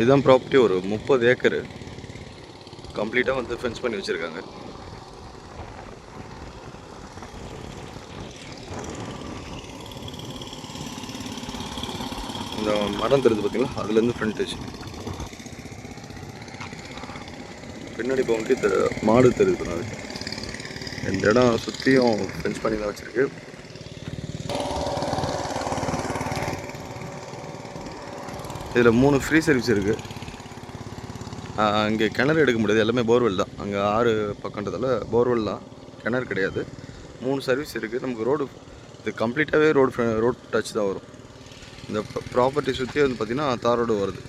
இதுதான் ப்ராப்பர்ட்டி. ஒரு 30 ஏக்கரு கம்ப்ளீட்டாக வந்து ஃபென்ஸ் பண்ணி வச்சுருக்காங்க. இந்த மரம் தெரியுது பார்த்தீங்களா, அதுலேருந்து ஃப்ரண்டேஜ். பின்னாடி பவுண்டரி மாடு தெரியுது. நான் இந்த இடம் சுற்றியும் ஃபென்ஸ் பண்ணி தான் வச்சுருக்கு. இதில் 3 ஃப்ரீ சர்வீஸ் இருக்குது. அங்கே கிணறு எடுக்க முடியாது, எல்லாமே போர்வெல் தான். அங்கே ஆறு பக்கன்றதால போர்வெல் தான், கிணறு கிடையாது. 3 சர்வீஸ் இருக்குது. நமக்கு ரோடு இது கம்ப்ளீட்டாகவே ரோட் டச் தான் வரும். இந்த ப்ராப்பர்ட்டி சுற்றி வந்து பார்த்திங்கன்னா தார் ரோடு வருது.